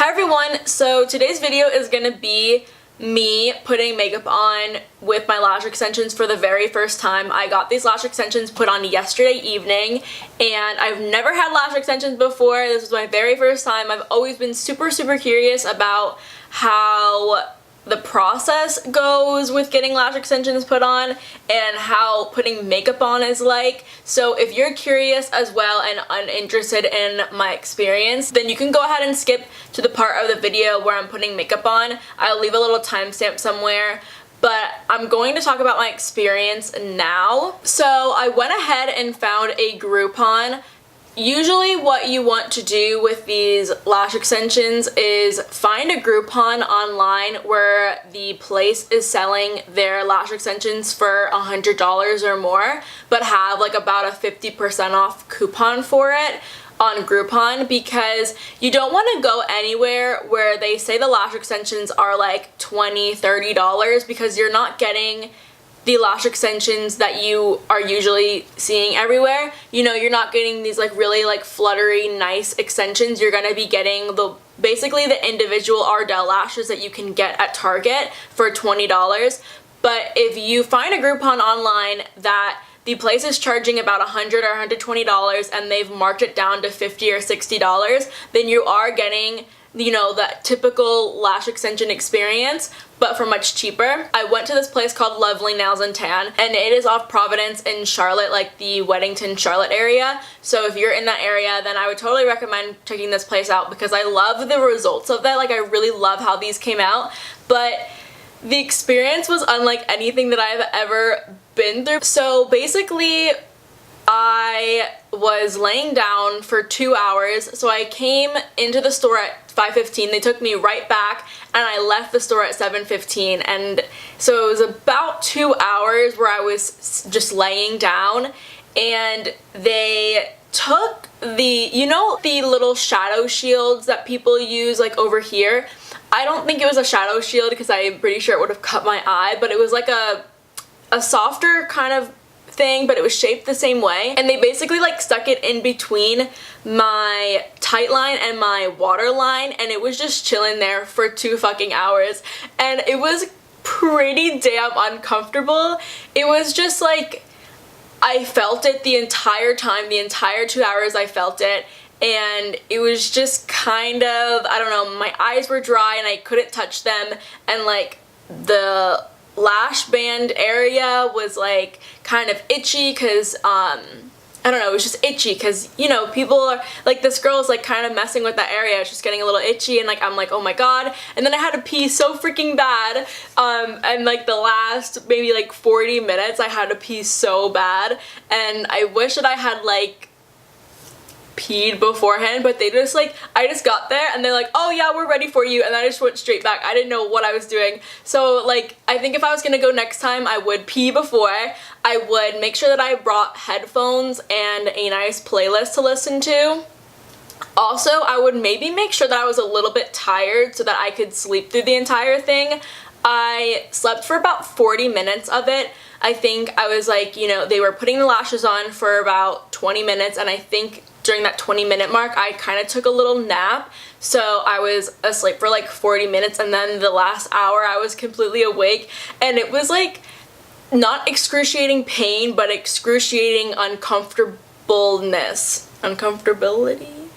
Hi everyone, so today's video is going to be me putting makeup on with my lash extensions for the very first time. I got these lash extensions put on yesterday evening and I've never had lash extensions before. This was my very first time. I've always been super curious about how the process goes with getting lash extensions put on and how putting makeup on is like. So if you're curious as well and uninterested in my experience, then you can go ahead and skip to the part of the video where I'm putting makeup on. I'll leave a little timestamp somewhere, but I'm going to talk about my experience now. So I went ahead and found a Groupon. Usually what you want to do with these lash extensions is find a Groupon online where the place is selling their lash extensions for $100 or more, but have like about a 50% off coupon for it on Groupon, because you don't want to go anywhere where they say the lash extensions are like $20, $30, because you're not getting the lash extensions that you are usually seeing everywhere. You know, you're not getting these like really like fluttery nice extensions. You're gonna be getting basically the individual Ardell lashes that you can get at Target for $20. But if you find a Groupon online that the place is charging about $100 or $120 and they've marked it down to $50 or $60, then you are getting, you know, that typical lash extension experience, but for much cheaper. I went to this place called Lovely Nails and Tan, and it is off Providence in Charlotte, like the Weddington, Charlotte area. So if you're in that area, then I would totally recommend checking this place out because I love the results of that. Like, I really love how these came out, but the experience was unlike anything that I've ever been through. So basically, I was laying down for 2 hours. So I came into the store at 5:15. They took me right back and I left the store at 7:15. And so it was about 2 hours where I was just laying down, and they took the, you know, the little shadow shields that people use like over here. I don't think it was a shadow shield because I'm pretty sure it would have cut my eye, but it was like a softer kind of thing, but it was shaped the same way, and they basically like stuck it in between my tight line and my water line, and it was just chilling there for 2 fucking hours, and it was pretty damn uncomfortable. It was just like, I felt it the entire time, the entire 2 hours I felt it, and it was just kind of, I don't know, my eyes were dry and I couldn't touch them, and like the lash band area was like kind of itchy because I don't know, it was just itchy because, you know, people are like, this girl is like kind of messing with that area. It's just getting a little itchy, and like I'm like, oh my god. And then I had to pee so freaking bad, and like the last maybe like 40 minutes I had to pee so bad, and I wish that I had like peed beforehand, but they just like, I just got there and they're like, oh yeah, we're ready for you, and I just went straight back. I didn't know what I was doing. So like, I think if I was gonna go next time, I would pee before. I would make sure that I brought headphones and a nice playlist to listen to. Also, I would maybe make sure that I was a little bit tired so that I could sleep through the entire thing. I slept for about 40 minutes of it. I think I was like, you know, they were putting the lashes on for about 20 minutes, and I think during that 20-minute mark, I kind of took a little nap. So I was asleep for like 40 minutes, and then the last hour I was completely awake, and it was like not excruciating pain, but excruciating uncomfortableness. Uncomfortability?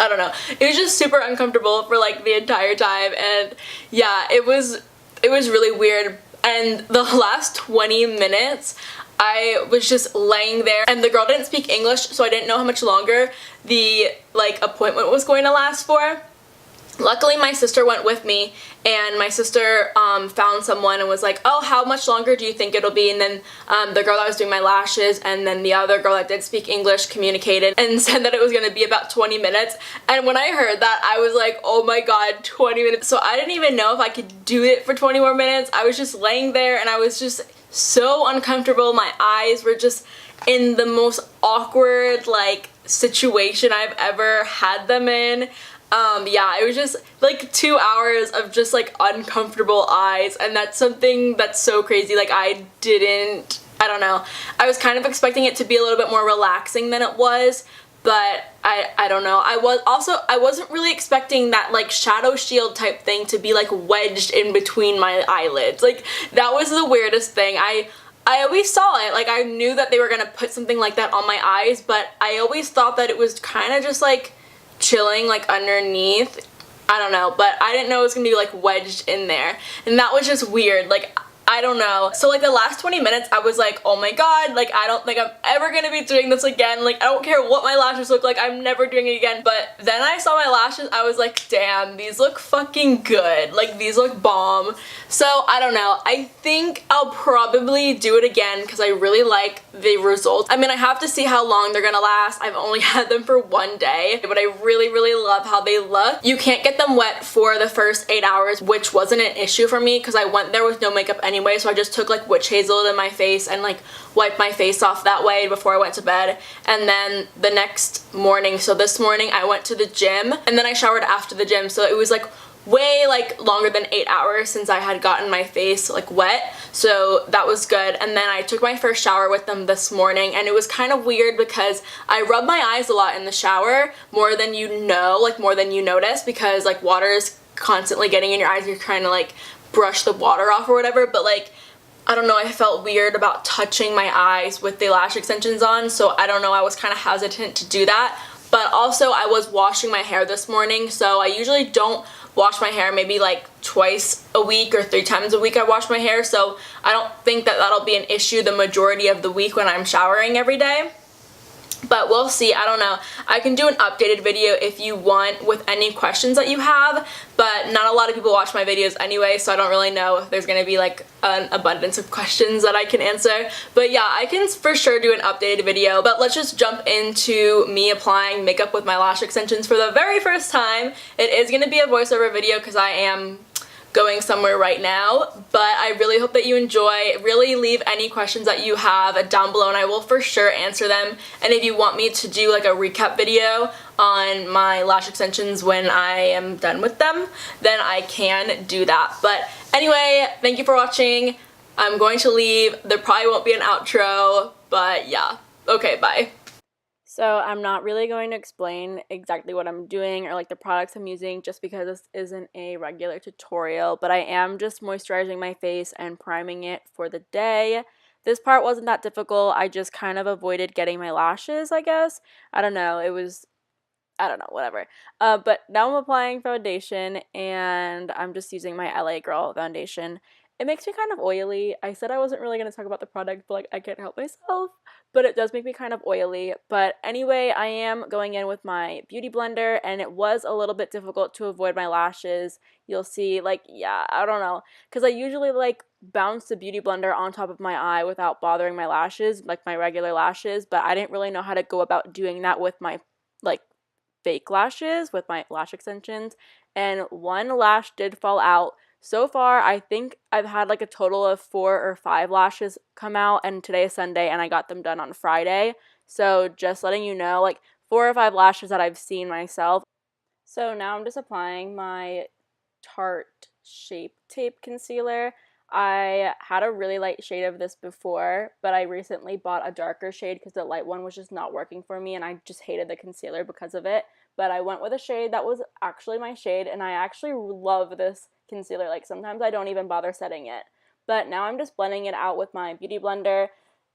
I don't know. It was just super uncomfortable for like the entire time, and yeah, it was really weird. And the last 20 minutes, I was just laying there, and the girl didn't speak English, so I didn't know how much longer the like appointment was going to last for. Luckily, my sister went with me, and my sister found someone and was like, oh, how much longer do you think it'll be? And then the girl that was doing my lashes and then the other girl that did speak English communicated and said that it was going to be about 20 minutes. And when I heard that, I was like, oh my god, 20 minutes. So I didn't even know if I could do it for 20 more minutes. I was just laying there, and I was just so uncomfortable. My eyes were just in the most awkward like situation I've ever had them in. Yeah, it was just like 2 hours of just like uncomfortable eyes, and that's something that's so crazy. Like, I don't know, I was kind of expecting it to be a little bit more relaxing than it was, but I don't know. I wasn't really expecting that like shadow shield type thing to be like wedged in between my eyelids. Like that was the weirdest thing. I always saw it, like I knew that they were gonna put something like that on my eyes, but I always thought that it was kind of just like chilling like underneath. I don't know, but I didn't know it was gonna be like wedged in there, and that was just weird. Like I don't know. So like the last 20 minutes I was like, oh my god, like I don't think I'm ever gonna be doing this again. Like I don't care what my lashes look like, I'm never doing it again. But then I saw my lashes, I was like, damn, these look fucking good. Like these look bomb. So I don't know. I think I'll probably do it again because I really like the results. I mean, I have to see how long they're gonna last. I've only had them for one day, but I really, really love how they look. You can't get them wet for the first 8 hours, which wasn't an issue for me because I went there with no makeup anyway, so I just took like witch hazel in my face and like wiped my face off that way before I went to bed. And then the next morning, so this morning I went to the gym and then I showered after the gym, so it was like way like longer than 8 hours since I had gotten my face like wet, so that was good. And then I took my first shower with them this morning, and it was kind of weird because I rub my eyes a lot in the shower, more than you know, like more than you notice, because like water is constantly getting in your eyes, you're trying to like brush the water off or whatever, but like I don't know, I felt weird about touching my eyes with the lash extensions on, so I don't know, I was kind of hesitant to do that. But also I was washing my hair this morning, so I usually don't wash my hair, maybe like twice a week or 3 times a week I wash my hair, so I don't think that that'll be an issue the majority of the week when I'm showering every day. But we'll see, I don't know. I can do an updated video if you want with any questions that you have, but not a lot of people watch my videos anyway, so I don't really know if there's gonna be like an abundance of questions that I can answer. But yeah, I can for sure do an updated video, but let's just jump into me applying makeup with my lash extensions for the very first time. It is gonna be a voiceover video because I am going somewhere right now, but I really hope that you enjoy. Really leave any questions that you have down below and I will for sure answer them. And if you want me to do like a recap video on my lash extensions when I am done with them, then I can do that. But anyway, thank you for watching. I'm going to leave. There probably won't be an outro, but yeah. Okay, bye. So I'm not really going to explain exactly what I'm doing or like the products I'm using just because this isn't a regular tutorial, but I am just moisturizing my face and priming it for the day. This part wasn't that difficult. I just kind of avoided getting my lashes, I guess. I don't know. I don't know, whatever. But now I'm applying foundation and I'm just using my LA Girl foundation. It makes me kind of oily. I said I wasn't really going to talk about the product, but like I can't help myself. But it does make me kind of oily. But anyway, I am going in with my beauty blender and it was a little bit difficult to avoid my lashes. You'll see, like, yeah, I don't know. Because I usually like bounce the beauty blender on top of my eye without bothering my lashes, like my regular lashes. But I didn't really know how to go about doing that with my like fake lashes, with my lash extensions. And one lash did fall out. So far, I think I've had like a total of 4 or 5 lashes come out, and today is Sunday and I got them done on Friday. So just letting you know, like 4 or 5 lashes that I've seen myself. So now I'm just applying my Tarte Shape Tape Concealer. I had a really light shade of this before, but I recently bought a darker shade because the light one was just not working for me and I just hated the concealer because of it. But I went with a shade that was actually my shade, and I actually love this concealer. Like sometimes I don't even bother setting it. But now I'm just blending it out with my beauty blender.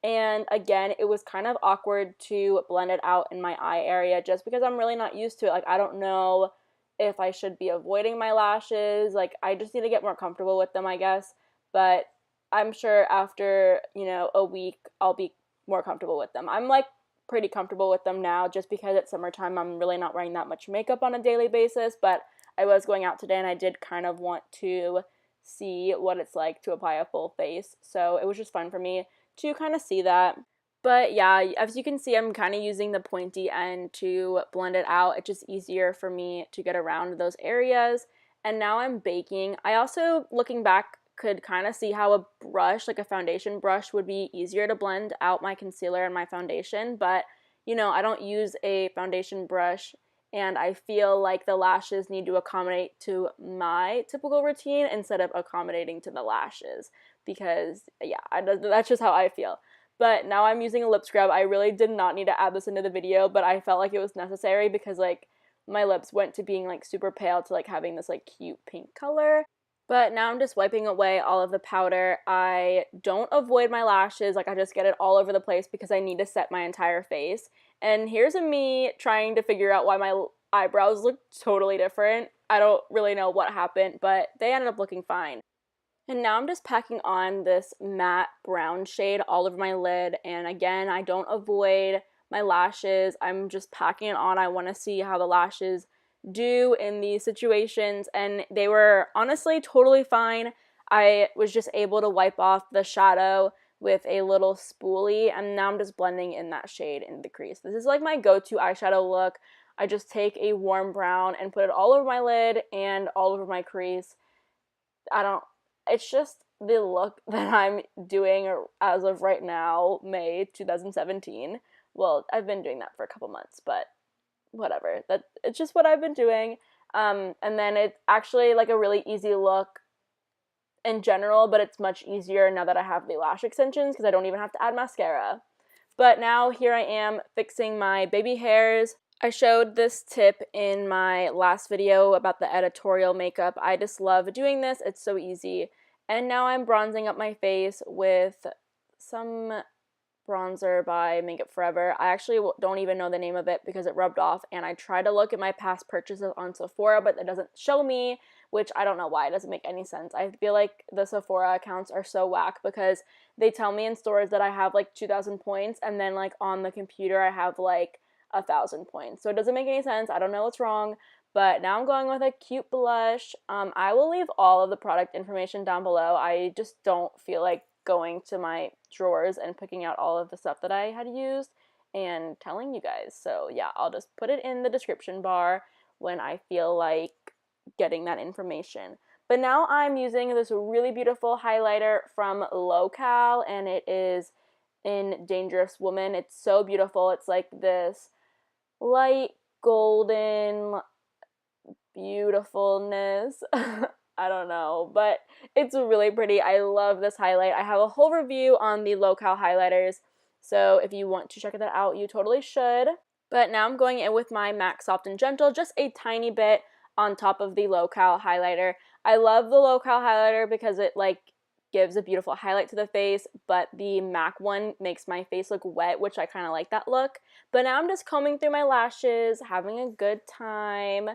And again, it was kind of awkward to blend it out in my eye area just because I'm really not used to it. Like I don't know if I should be avoiding my lashes. Like I just need to get more comfortable with them, I guess. But I'm sure after, you know, a week I'll be more comfortable with them. I'm like pretty comfortable with them now just because it's summertime. I'm really not wearing that much makeup on a daily basis, but I was going out today and I did kind of want to see what it's like to apply a full face. So it was just fun for me to kind of see that. But yeah, as you can see, I'm kind of using the pointy end to blend it out. It's just easier for me to get around those areas. And now I'm baking. I also, looking back, could kind of see how a brush, like a foundation brush, would be easier to blend out my concealer and my foundation. But, you know, I don't use a foundation brush, and I feel like the lashes need to accommodate to my typical routine instead of accommodating to the lashes because, yeah, that's just how I feel. But now I'm using a lip scrub. I really did not need to add this into the video, but I felt like it was necessary because, like, my lips went to being, like, super pale to, like, having this, like, cute pink color. But now I'm just wiping away all of the powder. I don't avoid my lashes. Like, I just get it all over the place because I need to set my entire face. And here's me trying to figure out why my eyebrows look totally different. I don't really know what happened, but they ended up looking fine. And now I'm just packing on this matte brown shade all over my lid. And again, I don't avoid my lashes. I'm just packing it on. I want to see how the lashes do in these situations. And they were honestly totally fine. I was just able to wipe off the shadow with a little spoolie. And now I'm just blending in that shade in the crease. This is like my go-to eyeshadow look. I just take a warm brown and put it all over my lid and all over my crease. It's just the look that I'm doing as of right now, May 2017. Well, I've been doing that for a couple months, but whatever. It's just what I've been doing. And then it's actually like a really easy look in general, but it's much easier now that I have the lash extensions because I don't even have to add mascara. But now here I am fixing my baby hairs. I showed this tip in my last video about the editorial makeup. I just love doing this. It's so easy. And now I'm bronzing up my face with some bronzer by Makeup Forever. I actually don't even know the name of it because it rubbed off, and I tried to look at my past purchases on Sephora, but it doesn't show me, which I don't know why. It doesn't make any sense. I feel like the Sephora accounts are so whack because they tell me in stores that I have like 2,000 points, and then like on the computer I have like 1,000 points. So it doesn't make any sense. I don't know what's wrong. But now I'm going with a cute blush. I will leave all of the product information down below. I just don't feel like going to my drawers and picking out all of the stuff that I had used and telling you guys. So yeah, I'll just put it in the description bar when I feel like getting that information. But now I'm using this really beautiful highlighter from Local, and it is in Dangerous Woman. It's so beautiful. It's like this light golden beautifulness. I don't know, but it's really pretty. I love this highlight. I have a whole review on the Local highlighters, so if you want to check that out, you totally should. But now I'm going in with my MAC Soft and Gentle, just a tiny bit on top of the Local highlighter. I love the Local highlighter because it like gives a beautiful highlight to the face, but the MAC one makes my face look wet, which I kind of like that look. But now I'm just combing through my lashes, having a good time,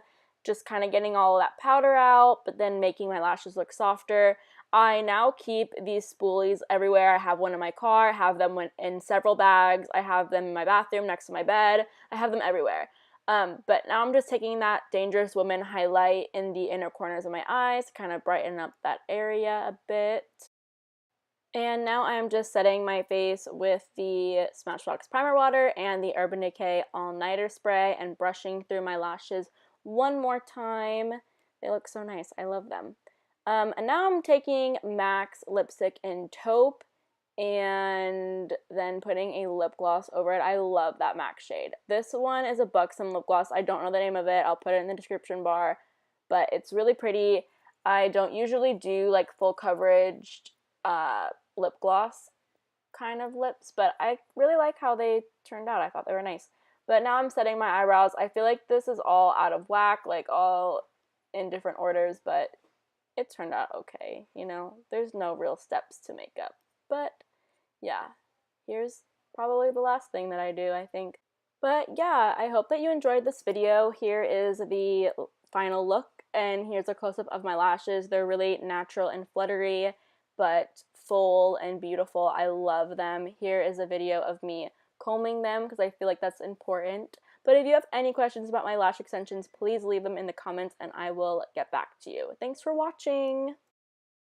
just kind of getting all of that powder out, but then making my lashes look softer. I now keep these spoolies everywhere. I have one in my car, I have them in several bags, I have them in my bathroom next to my bed, I have them everywhere. But now I'm just taking that Dangerous Woman highlight in the inner corners of my eyes to kind of brighten up that area a bit. And now I'm just setting my face with the Smashbox Primer Water and the Urban Decay All Nighter Spray and brushing through my lashes one more time. They look so nice. I love them. And now I'm taking MAC's lipstick in Taupe and then putting a lip gloss over it. I love that MAC shade. This one is a Buxom lip gloss. I don't know the name of it. I'll put it in the description bar, but it's really pretty. I don't usually do like full coverage lip gloss kind of lips, but I really like how they turned out. I thought they were nice. But now I'm setting my eyebrows. I feel like this is all out of whack, like all in different orders, but it turned out okay, you know? There's no real steps to makeup. But yeah, here's probably the last thing that I do, I think. But yeah, I hope that you enjoyed this video. Here is the final look, and here's a close-up of my lashes. They're really natural and fluttery, but full and beautiful. I love them. Here is a video of me combing them because I feel like that's important. But if you have any questions about my lash extensions, please leave them in the comments and I will get back to you. Thanks for watching!